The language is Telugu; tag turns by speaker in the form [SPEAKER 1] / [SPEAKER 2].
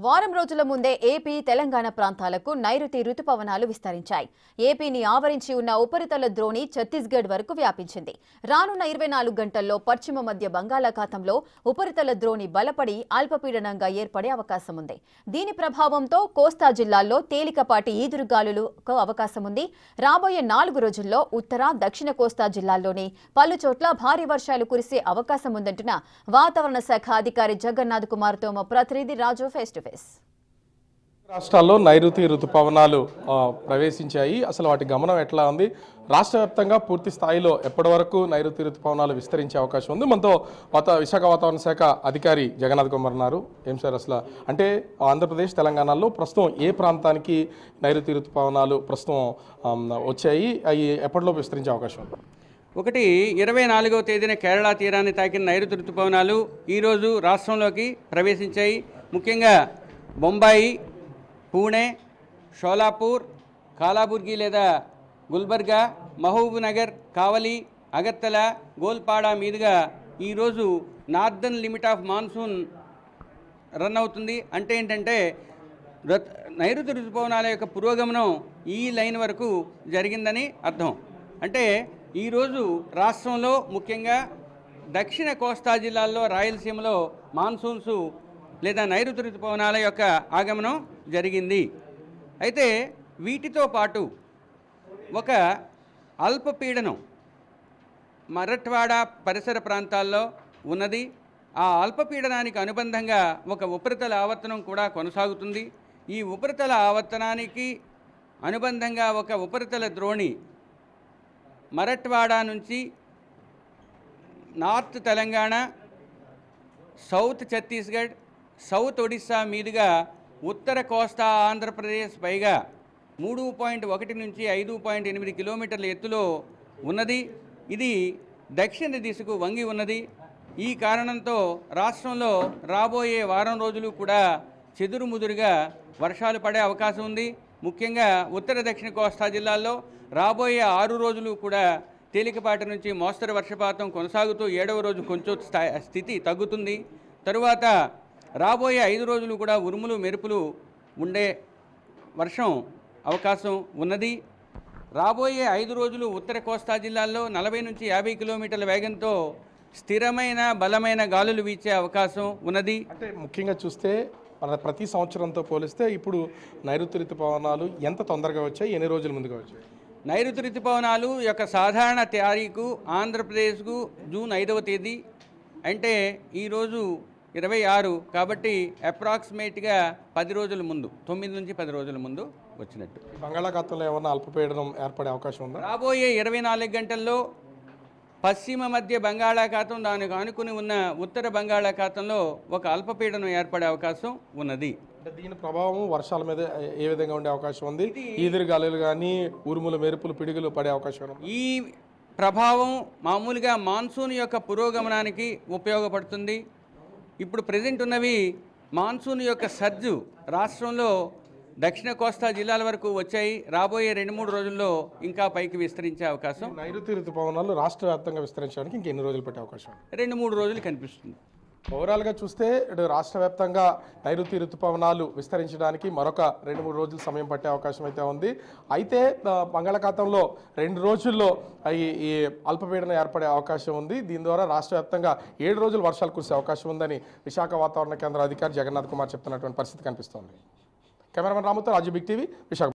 [SPEAKER 1] వారం రోజుల ముందే ఏపీ తెలంగాణ ప్రాంతాలకు నైరుతి రుతుపవనాలు విస్తరించాయి. ఏపీని ఆవరించి ఉన్న ఉపరితల ద్రోణి ఛత్తీస్గఢ్ వరకు వ్యాపించింది. రానున్న 24 గంటల్లో పశ్చిమ మధ్య బంగాళాఖాతంలో ఉపరితల ద్రోణి బలపడి అల్పపీడనంగా ఏర్పడే అవకాశం ఉంది. దీని ప్రభావంతో కోస్తా జిల్లాల్లో తేలికపాటి ఈదురుగాలులకు అవకాశం ఉంది. రాబోయే 4 రోజుల్లో ఉత్తర, దక్షిణ కోస్తా జిల్లాల్లోని పలు చోట్ల భారీ వర్షాలు కురిసే అవకాశం ఉందంటున్న వాతావరణ శాఖ అధికారి జగన్నాథ్ కుమార్ తో మా ప్రతినిధి రాజు ఫేస్ టు ఫేస్.
[SPEAKER 2] రాష్ట్రాల్లో నైరుతి రుతుపవనాలు ప్రవేశించాయి. అసలు వాటి గమనం ఎట్లా ఉంది? రాష్ట్ర వ్యాప్తంగా పూర్తి స్థాయిలో ఎప్పటి వరకు నైరుతి రుతుపవనాలు విస్తరించే అవకాశం ఉంది? మనతో విశాఖ వాతావరణ శాఖ అధికారి జగన్నాథ్ కుమార్ ఉన్నారు. ఏం సార్ అసలు అంటే ఆంధ్రప్రదేశ్, తెలంగాణలో ప్రస్తుతం ఏ ప్రాంతానికి నైరుతి రుతుపవనాలు ప్రస్తుతం వచ్చాయి? అవి ఎప్పటిలోపు విస్తరించే అవకాశం ఉంది?
[SPEAKER 3] ఒకటి 24వ తేదీన కేరళ తీరాన్ని తాకిన నైరుతి రుతుపవనాలు ఈరోజు రాష్ట్రంలోకి ప్రవేశించాయి. ముఖ్యంగా బొంబాయి, పూణే, షోలాపూర్, కాలాబుర్గి లేదా గుల్బర్గా, మహబూబ్నగర్, కావలి, అగర్తల, గోల్పాడ మీదుగా ఈరోజు northern limit of monsoon run అవుతుంది. అంటే ఏంటంటే నైరుతి రుతుపవనాల యొక్క పురోగమనం ఈ లైన్ వరకు జరిగిందని అర్థం. అంటే ఈరోజు రాష్ట్రంలో ముఖ్యంగా దక్షిణ కోస్తా జిల్లాల్లో, రాయలసీమలో మాన్సూన్స్ లేదా నైరుతి రుతుపవనాల యొక్క ఆగమనం జరిగింది. అయితే వీటితో పాటు ఒక అల్పపీడనం మరఠ్వాడా పరిసర ప్రాంతాల్లో ఉన్నది. ఆ అల్పపీడనానికి అనుబంధంగా ఒక ఉపరితల ఆవర్తనం కూడా కొనసాగుతుంది. ఈ ఉపరితల ఆవర్తనానికి అనుబంధంగా ఒక ఉపరితల ద్రోణి మరఠ్వాడా నుంచి north Telangana, south Chhattisgarh, south Odisha మీదుగా ఉత్తర కోస్తా ఆంధ్రప్రదేశ్ పైగా 3.1 నుంచి 5.8 కిలోమీటర్ల ఎత్తులో ఉన్నది. ఇది దక్షిణ దిశకు వంగి ఉన్నది. ఈ కారణంతో రాష్ట్రంలో రాబోయే వారం రోజులు కూడా చెదురుముదురుగా వర్షాలు పడే అవకాశం ఉంది. ముఖ్యంగా ఉత్తర దక్షిణ కోస్తా జిల్లాల్లో రాబోయే 6 రోజులు కూడా తేలికపాటి నుంచి మోస్తరు వర్షపాతం కొనసాగుతూ 7వ రోజు కొంచెం స్థితి తగ్గుతుంది. తరువాత రాబోయే 5 రోజులు కూడా ఉరుములు మెరుపులు ఉండే వర్షం అవకాశం ఉన్నది. రాబోయే 5 రోజులు ఉత్తర కోస్తా జిల్లాల్లో 40 నుంచి 50 కిలోమీటర్ల వేగంతో స్థిరమైన బలమైన గాలులు వీచే అవకాశం ఉన్నది.
[SPEAKER 2] అంటే ముఖ్యంగా చూస్తే ప్రతి సంవత్సరంతో పోలిస్తే ఇప్పుడు నైరుతి రుతుపవనాలు ఎంత తొందరగా వచ్చాయి, ఎన్ని రోజుల ముందుగా వచ్చాయి?
[SPEAKER 3] నైరుతి రుతుపవనాలు యొక్క సాధారణ తారీఖు ఆంధ్రప్రదేశ్కు జూన్ 5వ తేదీ, అంటే ఈరోజు 26, కాబట్టి అప్రాక్సిమేట్గా 10 రోజుల ముందు, 9 నుంచి 10 రోజుల ముందు వచ్చినట్టు.
[SPEAKER 2] బంగాళాఖాతంలో ఏమన్నా అల్పపీడనం ఏర్పడే అవకాశం ఉందా?
[SPEAKER 3] రాబోయే 24 గంటల్లో పశ్చిమ మధ్య బంగాళాఖాతం, దానికి ఆనుకుని ఉన్న ఉత్తర బంగాళాఖాతంలో ఒక అల్పపీడనం ఏర్పడే అవకాశం ఉన్నది.
[SPEAKER 2] అంటే దీని ప్రభావం వర్షాల మీద ఏ విధంగా ఉండే అవకాశం ఉంది? ఈదురుగాలులు కానీ, ఉరుములు మెరుపులు, పిడుగులు పడే అవకాశం ఉంది?
[SPEAKER 3] ఈ ప్రభావం మామూలుగా మాన్సూన్ యొక్క పురోగమనానికి ఉపయోగపడుతుంది. ఇప్పుడు ప్రజెంట్ ఉన్నవి మాన్సూన్ యొక్క సర్జు రాష్ట్రంలో దక్షిణ కోస్తా జిల్లాల వరకు వచ్చాయి. రాబోయే 2-3 రోజుల్లో ఇంకా పైకి విస్తరించే అవకాశం.
[SPEAKER 2] నైరుతి రుతుపవనాలు రాష్ట్ర వ్యాప్తంగా విస్తరించడానికి ఇంకెన్ని రోజులు పట్టే అవకాశం?
[SPEAKER 3] 2-3 రోజులు కనిపిస్తుంది.
[SPEAKER 2] ఓవరాల్గా చూస్తే రాష్ట్ర వ్యాప్తంగా నైరుతి రుతుపవనాలు విస్తరించడానికి మరొక 2-3 రోజులు సమయం పట్టే అవకాశం అయితే ఉంది. అయితే బంగాళాఖాతంలో 2 రోజుల్లో ఈ అల్పపీడనం ఏర్పడే అవకాశం ఉంది. దీని ద్వారా రాష్ట్ర వ్యాప్తంగా 7 రోజులు వర్షాలు కురిసే అవకాశం ఉందని విశాఖ వాతావరణ కేంద్ర అధికారి జగన్నాథ్ కుమార్ చెప్తున్నటువంటి పరిస్థితి కనిపిస్తోంది. కెమెరామెన్ రాముతో రాజు, బిగ్ టీవీ, విశాఖ.